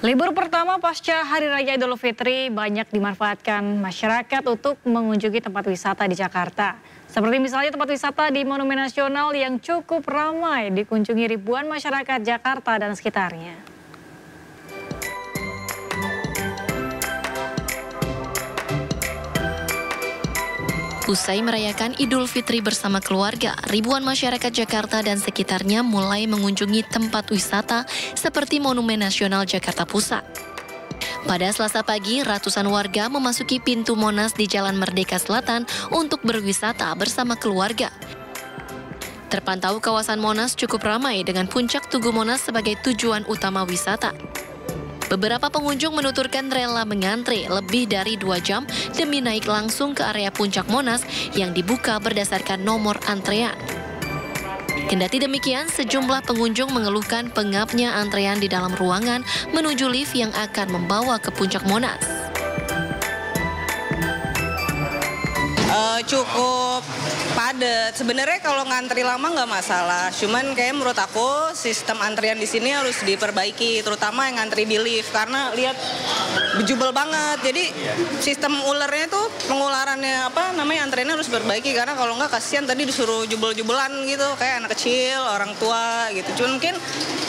Libur pertama pasca Hari Raya Idul Fitri banyak dimanfaatkan masyarakat untuk mengunjungi tempat wisata di Jakarta. Seperti misalnya tempat wisata di Monumen Nasional yang cukup ramai dikunjungi ribuan masyarakat Jakarta dan sekitarnya. Usai merayakan Idul Fitri bersama keluarga, ribuan masyarakat Jakarta dan sekitarnya mulai mengunjungi tempat wisata seperti Monumen Nasional Jakarta Pusat. Pada Selasa pagi, ratusan warga memasuki pintu Monas di Jalan Merdeka Selatan untuk berwisata bersama keluarga. Terpantau kawasan Monas cukup ramai dengan puncak Tugu Monas sebagai tujuan utama wisata. Beberapa pengunjung menuturkan rela mengantre lebih dari 2 jam demi naik langsung ke area puncak Monas yang dibuka berdasarkan nomor antrean. Kendati demikian, sejumlah pengunjung mengeluhkan pengapnya antrean di dalam ruangan menuju lift yang akan membawa ke puncak Monas. Cukup padat. Sebenarnya kalau ngantri lama nggak masalah. Cuman kayak menurut aku sistem antrian di sini harus diperbaiki, terutama yang ngantri di lift karena lihat bejubel banget. Jadi sistem ulernya tuh pengularannya antriannya harus diperbaiki karena kalau nggak kasihan tadi disuruh jubel-jubelan gitu kayak anak kecil, orang tua gitu. Cuman mungkin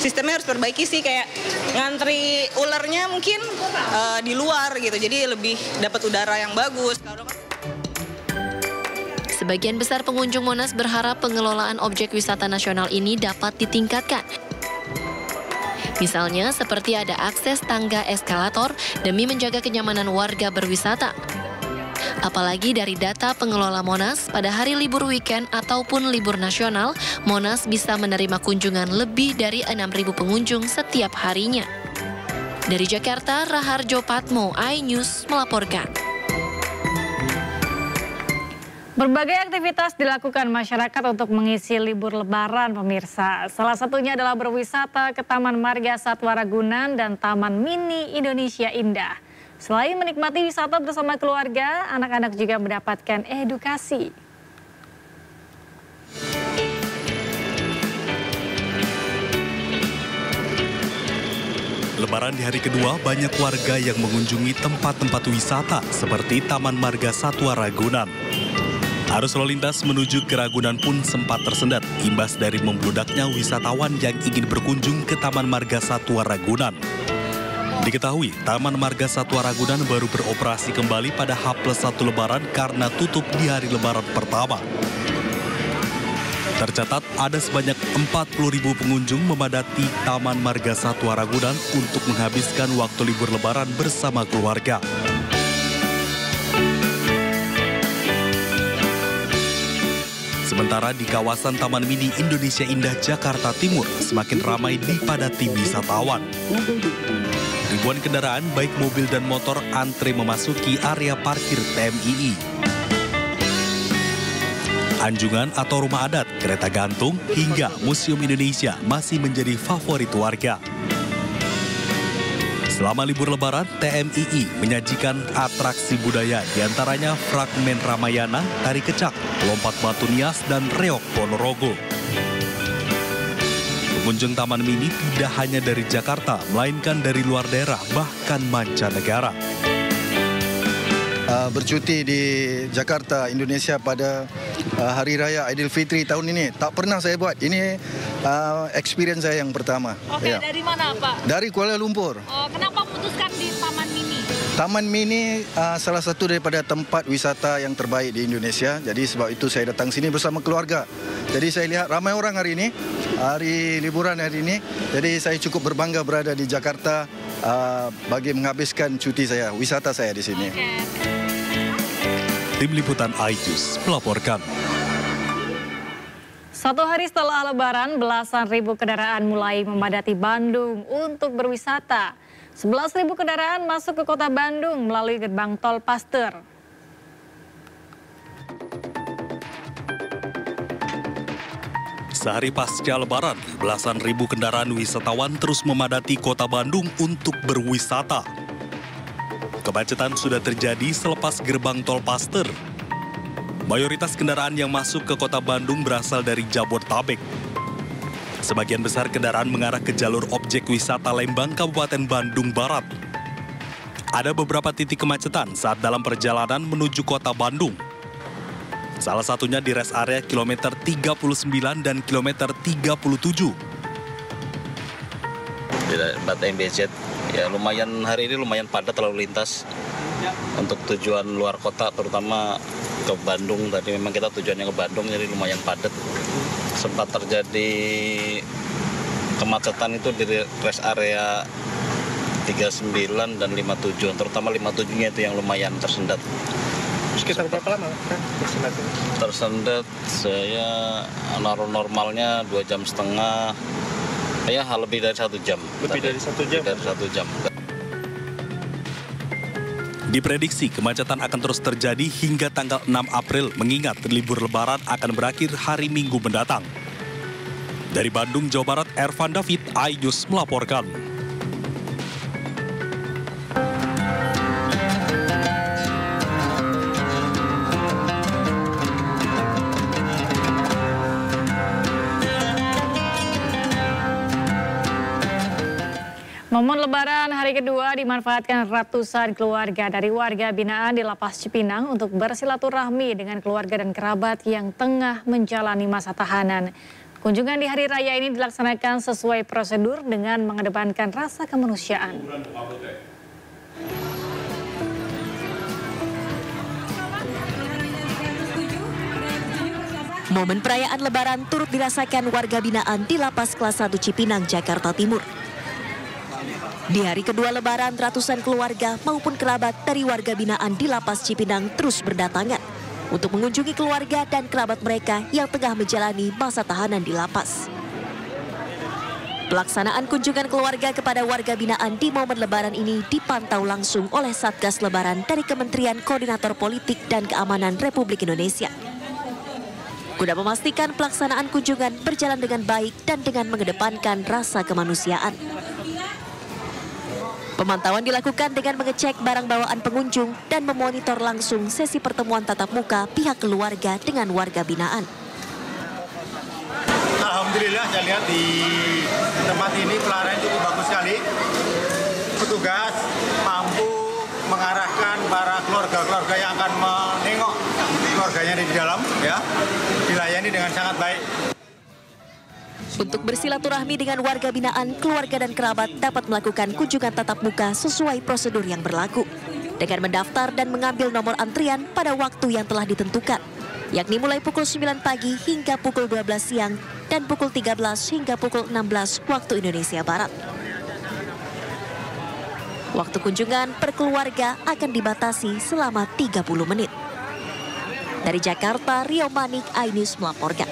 sistemnya harus diperbaiki sih kayak ngantri ulernya mungkin di luar gitu. Jadi lebih dapat udara yang bagus. Sebagian besar pengunjung Monas berharap pengelolaan objek wisata nasional ini dapat ditingkatkan. Misalnya seperti ada akses tangga eskalator demi menjaga kenyamanan warga berwisata. Apalagi dari data pengelola Monas, pada hari libur weekend ataupun libur nasional, Monas bisa menerima kunjungan lebih dari 6.000 pengunjung setiap harinya. Dari Jakarta, Raharjo Patmo, iNews melaporkan. Berbagai aktivitas dilakukan masyarakat untuk mengisi libur lebaran, pemirsa. Salah satunya adalah berwisata ke Taman Marga Satwa Ragunan dan Taman Mini Indonesia Indah. Selain menikmati wisata bersama keluarga, anak-anak juga mendapatkan edukasi. Lebaran di hari kedua, banyak warga yang mengunjungi tempat-tempat wisata seperti Taman Marga Satwa Ragunan. Arus lalu lintas menuju ke Ragunan pun sempat tersendat, imbas dari membludaknya wisatawan yang ingin berkunjung ke Taman Marga Satwa Ragunan. Diketahui, Taman Marga Satwa Ragunan baru beroperasi kembali pada H+1 Lebaran karena tutup di hari Lebaran pertama. Tercatat ada sebanyak 40.000 pengunjung memadati Taman Marga Satwa Ragunan untuk menghabiskan waktu libur Lebaran bersama keluarga. Sementara di kawasan Taman Mini Indonesia Indah Jakarta Timur semakin ramai dipadati wisatawan. Ribuan kendaraan baik mobil dan motor antre memasuki area parkir TMII. Anjungan atau rumah adat, kereta gantung, hingga Museum Indonesia masih menjadi favorit warga. Selama libur Lebaran, TMII menyajikan atraksi budaya diantaranya fragmen Ramayana, tari kecak, lompat batu nias, dan reok Ponorogo. Pengunjung Taman Mini tidak hanya dari Jakarta, melainkan dari luar daerah, bahkan mancanegara. Bercuti di Jakarta, Indonesia pada Hari Raya Idul Fitri tahun ini. Tak pernah saya buat. Ini experience saya yang pertama. Oke, ya. Dari mana Pak? Dari Kuala Lumpur. Oh, kenapa memutuskan di Taman Mini? Taman Mini salah satu daripada tempat wisata yang terbaik di Indonesia. Jadi sebab itu saya datang sini bersama keluarga. Jadi saya lihat ramai orang hari ini, hari liburan hari ini. Jadi saya cukup berbangga berada di Jakarta bagi menghabiskan cuti saya, wisata saya di sini. Okay. Tim Liputan iNews melaporkan. Satu hari setelah Lebaran, belasan ribu kendaraan mulai memadati Bandung untuk berwisata. 11.000 kendaraan masuk ke kota Bandung melalui gerbang tol Paster. Sehari pasca Lebaran, belasan ribu kendaraan wisatawan terus memadati kota Bandung untuk berwisata. Kemacetan sudah terjadi selepas gerbang tol Paster. Mayoritas kendaraan yang masuk ke kota Bandung berasal dari Jabodetabek. Sebagian besar kendaraan mengarah ke jalur objek wisata Lembang, Kabupaten Bandung Barat. Ada beberapa titik kemacetan saat dalam perjalanan menuju kota Bandung. Salah satunya di rest area kilometer 39 dan kilometer 37. Bata MBZ, ya lumayan hari ini lumayan padat lalu lintas. Untuk tujuan luar kota terutama ke Bandung, tadi memang kita tujuannya ke Bandung jadi lumayan padat. Sempat terjadi kemacetan itu di rest area 39 dan 57, terutama 57-nya itu yang lumayan tersendat. Sekitar berapa lama kan tersendat? Tersendat saya normalnya 2,5 jam, ya lebih dari 1 jam. Lebih dari 1 jam? Lebih dari 1 jam. Diprediksi kemacetan akan terus terjadi hingga tanggal 6 April mengingat libur lebaran akan berakhir hari Minggu mendatang. Dari Bandung, Jawa Barat, Ervan David, iNews melaporkan. Momen Lebaran hari kedua dimanfaatkan ratusan keluarga dari warga binaan di Lapas Cipinang untuk bersilaturahmi dengan keluarga dan kerabat yang tengah menjalani masa tahanan. Kunjungan di hari raya ini dilaksanakan sesuai prosedur dengan mengedepankan rasa kemanusiaan. Momen perayaan Lebaran turut dirasakan warga binaan di Lapas Kelas 1 Cipinang, Jakarta Timur. Di hari kedua Lebaran, ratusan keluarga maupun kerabat dari warga binaan di Lapas Cipinang terus berdatangan untuk mengunjungi keluarga dan kerabat mereka yang tengah menjalani masa tahanan di lapas. Pelaksanaan kunjungan keluarga kepada warga binaan di momen Lebaran ini dipantau langsung oleh Satgas Lebaran dari Kementerian Koordinator Politik dan Keamanan Republik Indonesia. Guna memastikan pelaksanaan kunjungan berjalan dengan baik dan dengan mengedepankan rasa kemanusiaan. Pemantauan dilakukan dengan mengecek barang bawaan pengunjung dan memonitor langsung sesi pertemuan tatap muka pihak keluarga dengan warga binaan. Alhamdulillah saya lihat di tempat ini pelayanan cukup bagus sekali. Petugas mampu mengarahkan para keluarga-keluarga yang akan menengok keluarganya di dalam, ya, dilayani dengan sangat baik. Untuk bersilaturahmi dengan warga binaan, keluarga dan kerabat dapat melakukan kunjungan tatap muka sesuai prosedur yang berlaku dengan mendaftar dan mengambil nomor antrian pada waktu yang telah ditentukan, yakni mulai pukul 9 pagi hingga pukul 12 siang dan pukul 13 hingga pukul 16 waktu Indonesia Barat. Waktu kunjungan per keluarga akan dibatasi selama 30 menit. Dari Jakarta, Rio Manik, iNews melaporkan.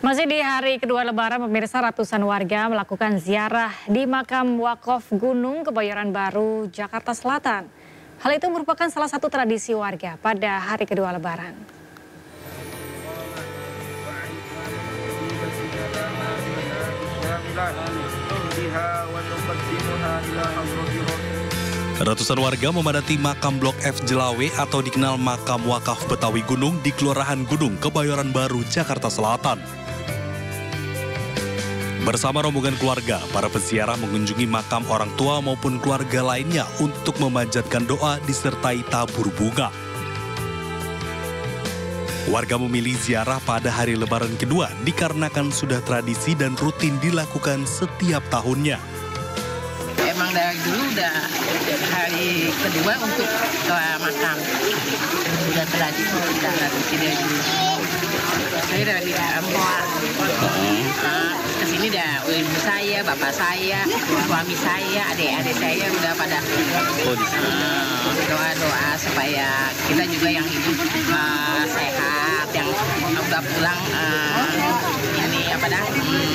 Masih di hari kedua Lebaran, pemirsa, ratusan warga melakukan ziarah di makam wakaf Gunung Kebayoran Baru, Jakarta Selatan. Hal itu merupakan salah satu tradisi warga pada hari kedua Lebaran. Ratusan warga memadati makam Blok F Jelawe atau dikenal makam wakaf Betawi Gunung di Kelurahan Gunung Kebayoran Baru, Jakarta Selatan. Bersama rombongan keluarga, para peziarah mengunjungi makam orang tua maupun keluarga lainnya untuk memanjatkan doa disertai tabur bunga. Warga memilih ziarah pada hari Lebaran kedua dikarenakan sudah tradisi dan rutin dilakukan setiap tahunnya. Emang dari dulu udah hari kedua untuk ke makam. Udah tradisi dari dulu. Saya dari Ambon. Kesini dah ibu saya, bapak saya, suami saya, adik-adik saya udah pada doa-doa supaya kita juga yang hidup sehat, yang udah pulang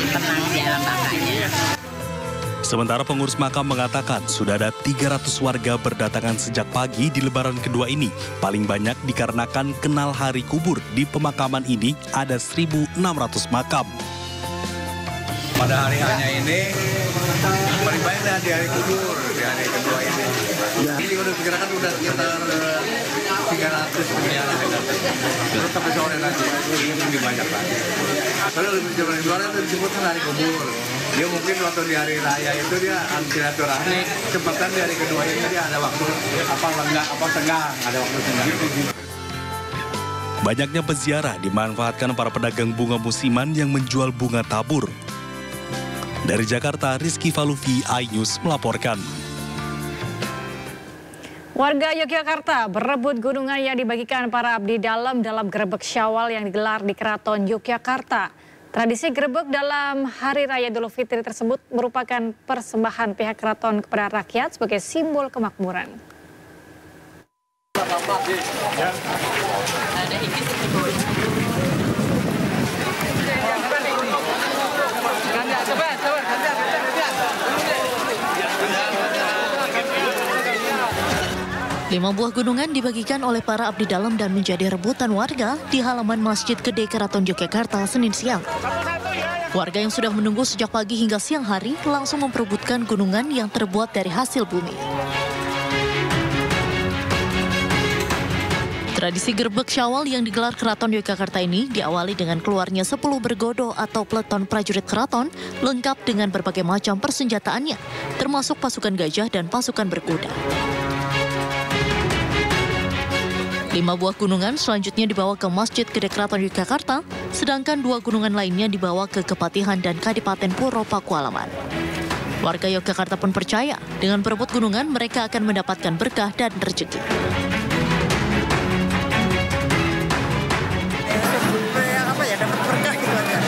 tenang di alam bakanya. Sementara pengurus makam mengatakan sudah ada 300 warga berdatangan sejak pagi di Lebaran kedua ini. Paling banyak dikarenakan kenal hari kubur. Di pemakaman ini ada 1.600 makam. Pada hari hanya ini, paling banyak di hari kubur, di hari kedua ini. Ya. Ini udah perkirakan udah sekitar 300 sekian. Terus sampai sore nanti, lebih banyak lagi. kalau juara itu disebutkan hari kubur. Dia mungkin waktu di hari raya itu dia silaturahmi, cepatan di hari kedua ini dia ada waktu senggang, ada waktu senggang. Banyaknya peziarah dimanfaatkan para pedagang bunga musiman yang menjual bunga tabur. Dari Jakarta, Rizky Falufi, iNews melaporkan. Warga Yogyakarta berebut gunungan yang dibagikan para abdi dalam grebek Syawal yang digelar di Keraton Yogyakarta. Tradisi grebek dalam Hari Raya Idul Fitri tersebut merupakan persembahan pihak keraton kepada rakyat sebagai simbol kemakmuran. Lima buah gunungan dibagikan oleh para abdi dalam dan menjadi rebutan warga di halaman Masjid Gede Keraton Yogyakarta Senin siang. Warga yang sudah menunggu sejak pagi hingga siang hari langsung memperebutkan gunungan yang terbuat dari hasil bumi. Tradisi grebek Syawal yang digelar Keraton Yogyakarta ini diawali dengan keluarnya 10 bergodo atau peleton prajurit keraton lengkap dengan berbagai macam persenjataannya, termasuk pasukan gajah dan pasukan berkuda. 5 buah gunungan selanjutnya dibawa ke Masjid Gede Keraton Yogyakarta, sedangkan 2 gunungan lainnya dibawa ke Kepatihan dan Kadipaten Puro Pakualaman. Warga Yogyakarta pun percaya dengan berebut gunungan mereka akan mendapatkan berkah dan rezeki.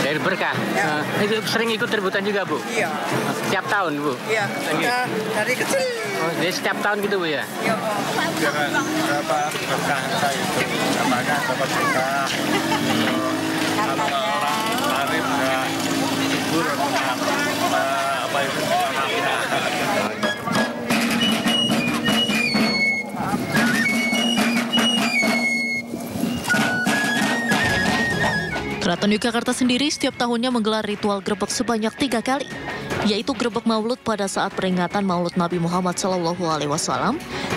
Dari berkah. Ya. Itu sering ikut rebutan juga, Bu? Iya. Setiap tahun, Bu? Iya, dari kecil. Oh, jadi setiap tahun gitu, Bu ya? Iya. Berapa berkah itu? Apakah dapat berkah? Kalau orang arif nggak libur apa itu? Keraton Yogyakarta sendiri setiap tahunnya menggelar ritual grebek sebanyak 3 kali, yaitu grebek Maulud pada saat peringatan Maulud Nabi Muhammad SAW,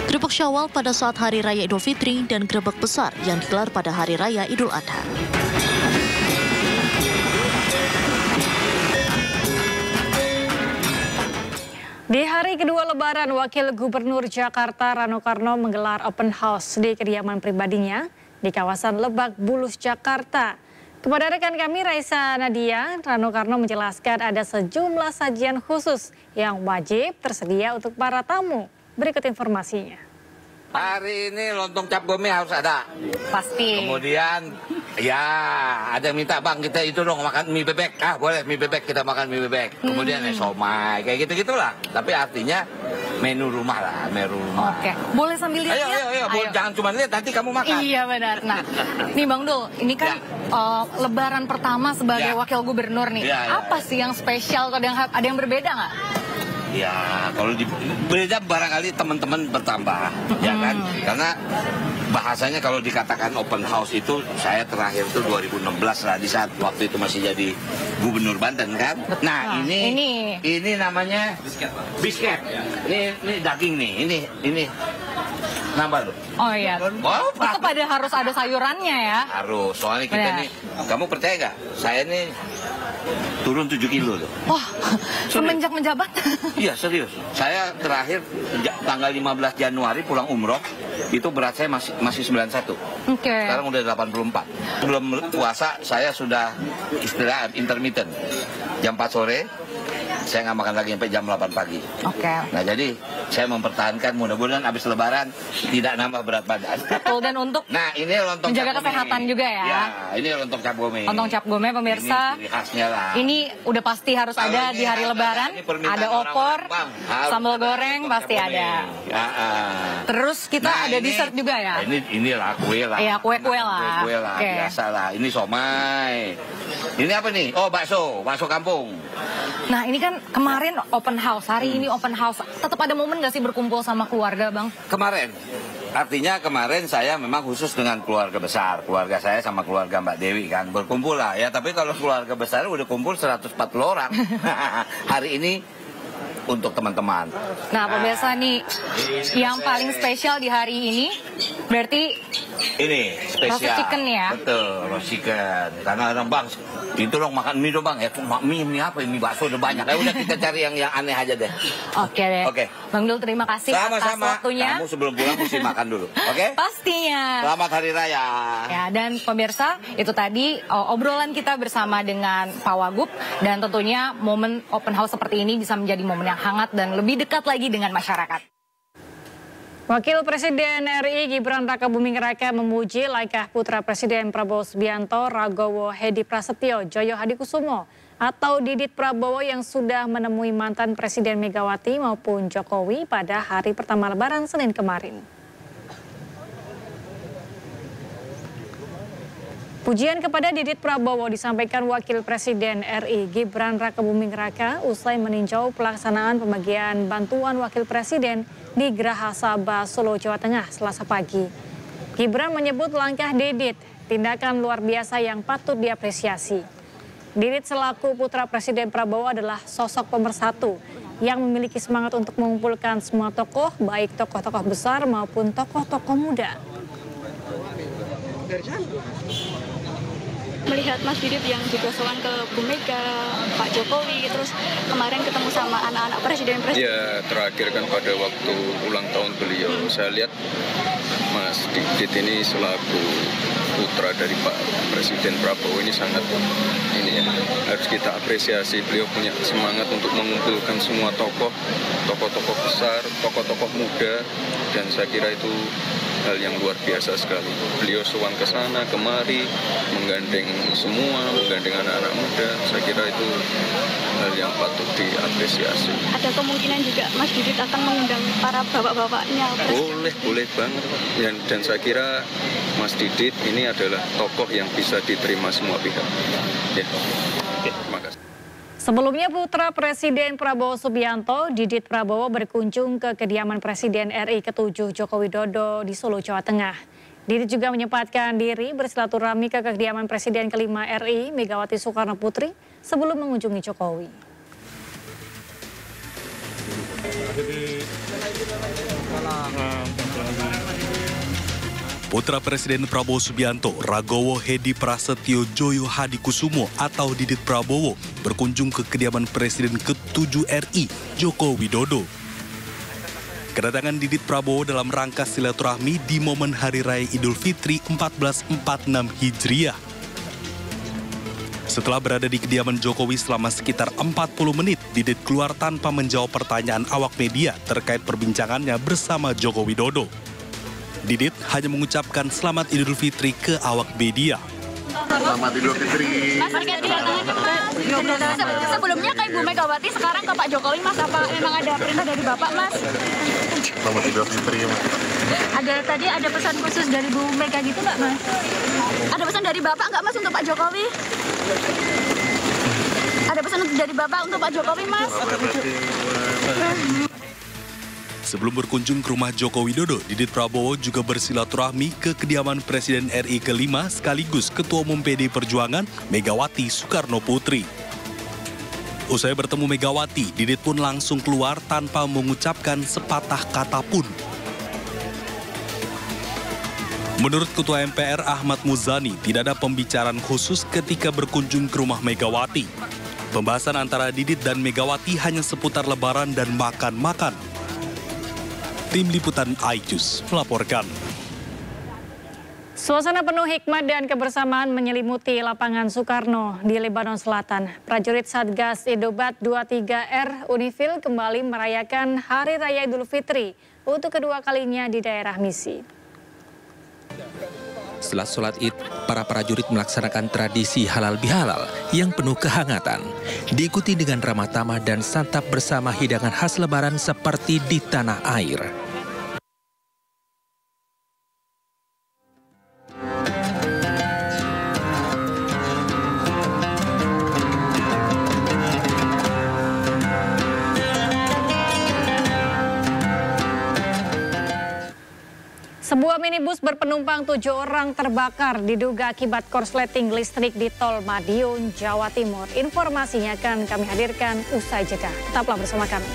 grebek Syawal pada saat Hari Raya Idul Fitri, dan grebek besar yang digelar pada Hari Raya Idul Adha. Di hari kedua Lebaran, Wakil Gubernur Jakarta Rano Karno menggelar open house di kediaman pribadinya di kawasan Lebak Bulus, Jakarta. Kepada rekan kami Raisa Nadia, Rano Karno menjelaskan ada sejumlah sajian khusus yang wajib tersedia untuk para tamu. Berikut informasinya. Hari ini lontong cap gome harus ada. Pasti. Kemudian ya ada yang minta, bang kita itu dong makan mie bebek. Ah boleh mie bebek, kita makan mie bebek. Kemudian somai kayak gitu-gitulah. Tapi artinya menu rumah lah, menu rumah. Oke, boleh sambil lihat ya? Ayo. Jangan cuma lihat, nanti kamu makan. Iya benar. Nah, nih Bang Dul, ini kan Lebaran pertama sebagai Wakil Gubernur nih. Apa sih yang spesial atau ada yang berbeda nggak? Ya, kalau beda barangkali teman-teman bertambah, ya kan? Karena bahasanya kalau dikatakan open house itu saya terakhir itu 2016 lah, di saat waktu itu masih jadi Gubernur Banten kan. Nah, ini namanya bisket. Ini daging nih. Ini nambah loh. Oh iya. Itu pada harus ada sayurannya ya? Harus. Soalnya kita nih, kamu percaya nggak? Saya nih turun 7 kilo loh. Wah, semenjak menjabat? Iya serius. Saya terakhir tanggal 15 Januari pulang umroh, itu berat saya masih 91. Oke. Sekarang udah 84. Sebelum puasa saya sudah istilah intermittent. Jam 4 sore saya nggak makan lagi sampai jam 8 pagi. Oke. Nah jadi saya mempertahankan, mudah-mudahan habis Lebaran tidak nambah berat badan. Betul, dan untuk ini lontong menjaga kesehatan juga ya. Ya, ini lontong cap gome. Lontong cap gome pemirsa. Ini khasnya lah. Ini udah pasti harus ada di hari Lebaran. Ada opor, sambal goreng pasti ada. Terus kita ada dessert juga ya. Inilah kue lah. Iya, kue-kue lah. Kue lah, biasa lah. Ini somai. Ini apa nih? Oh, bakso kampung. Nah, ini kan kemarin open house, hari ini open house. Tetap ada momen nggak sih berkumpul sama keluarga, Bang? Kemarin. Artinya kemarin saya memang khusus dengan keluarga besar. Keluarga saya sama keluarga Mbak Dewi kan berkumpul lah ya. Tapi kalau keluarga besar udah kumpul 140 orang. Hari ini untuk teman-teman. Nah, pemirsa nih, yang paling spesial di hari ini Berarti ini spesial. roast chicken ya? Betul, roast chicken. Karena orang bang, itu dong makan mie dong bang. Ya mie apa? Mie bakso udah banyak. Ya udah kita cari yang aneh aja deh. Oke deh. Oke. Bang Dul, terima kasih atas waktunya. Kamu sebelum pulang mesti makan dulu. Oke? Pastinya. Selamat Hari Raya. Ya, dan pemirsa, itu tadi obrolan kita bersama dengan Pak Wagub, dan tentunya momen open house seperti ini bisa menjadi momen yang hangat dan lebih dekat lagi dengan masyarakat. Wakil Presiden RI Gibran Rakabuming Raka memuji langkah putra Presiden Prabowo Subianto, Ragowo Hedi Prasetyo Joyo Hadikusumo atau Didit Prabowo yang sudah menemui mantan Presiden Megawati maupun Jokowi pada hari pertama Lebaran Senin kemarin. Pujian kepada Didit Prabowo disampaikan Wakil Presiden RI Gibran Rakabuming Raka usai meninjau pelaksanaan pembagian bantuan Wakil Presiden di Geraha Sabah, Solo, Jawa Tengah, Selasa pagi. Gibran menyebut langkah Didit tindakan luar biasa yang patut diapresiasi. Didit selaku putra Presiden Prabowo adalah sosok pemersatu yang memiliki semangat untuk mengumpulkan semua tokoh, baik tokoh-tokoh besar maupun tokoh-tokoh muda. Melihat Mas Didit yang juga sowan ke Bu Mega, Pak Jokowi, terus kemarin ketemu sama anak-anak presiden-presiden. Ya, terakhir kan pada waktu ulang tahun beliau, saya lihat Mas Didit ini selaku putra dari Pak Presiden Prabowo ini sangat harus kita apresiasi. Beliau punya semangat untuk mengumpulkan semua tokoh-tokoh besar, tokoh-tokoh muda, dan saya kira itu hal yang luar biasa sekali. Beliau sowan ke sana kemari, menggandeng anak-anak muda. Saya kira itu hal yang patut diapresiasi. Ada kemungkinan juga Mas Didit akan mengundang para bapak-bapaknya. Boleh banget. Dan saya kira Mas Didit ini adalah tokoh yang bisa diterima semua pihak. Ya. Oke, terima kasih. Sebelumnya putra Presiden Prabowo Subianto, Didit Prabowo berkunjung ke kediaman Presiden RI ke-7 Joko Widodo di Solo, Jawa Tengah. Didit juga menyempatkan diri bersilaturahmi ke kediaman Presiden kelima RI Megawati Soekarno Putri sebelum mengunjungi Jokowi. Putra Presiden Prabowo Subianto, Ragowo Hedi Prasetyo Joyo Hadikusumo atau Didit Prabowo berkunjung ke kediaman Presiden ke-7 RI Joko Widodo. Kedatangan Didit Prabowo dalam rangka silaturahmi di momen Hari Raya Idul Fitri 1446 Hijriah. Setelah berada di kediaman Jokowi selama sekitar 40 menit, Didit keluar tanpa menjawab pertanyaan awak media terkait perbincangannya bersama Joko Widodo. Didit hanya mengucapkan selamat Idul Fitri ke awak media. Selamat Idul Fitri. Mas, sebelumnya ke Ibu Megawati, sekarang ke Pak Jokowi, Mas. Apa memang ada perintah dari Bapak, Mas? Selamat Idul Fitri, Mas. Tadi ada pesan khusus dari Bu Mega gitu nggak, Mas? Ada pesan dari Bapak nggak, Mas, untuk Pak Jokowi? Ada pesan dari Bapak untuk Pak Jokowi, Mas? Sebelum berkunjung ke rumah Joko Widodo, Didit Prabowo juga bersilaturahmi ke kediaman Presiden RI ke-5 sekaligus Ketua Umum PD Perjuangan Megawati Soekarno Putri. Usai bertemu Megawati, Didit pun langsung keluar tanpa mengucapkan sepatah kata pun. Menurut Ketua MPR Ahmad Muzani, tidak ada pembicaraan khusus ketika berkunjung ke rumah Megawati. Pembahasan antara Didit dan Megawati hanya seputar lebaran dan makan-makan. Tim Liputan iJus melaporkan. Suasana penuh hikmat dan kebersamaan menyelimuti lapangan Soekarno di Lebanon Selatan. Prajurit Satgas Edobat 23R Unifil kembali merayakan Hari Raya Idul Fitri untuk kedua kalinya di daerah misi. Setelah sholat Id, para prajurit melaksanakan tradisi halal bihalal yang penuh kehangatan. Diikuti dengan ramah tamah dan santap bersama hidangan khas lebaran seperti di tanah air. Sebuah minibus berpenumpang 7 orang terbakar diduga akibat korsleting listrik di Tol Madiun, Jawa Timur. Informasinya akan kami hadirkan usai jeda. Tetaplah bersama kami.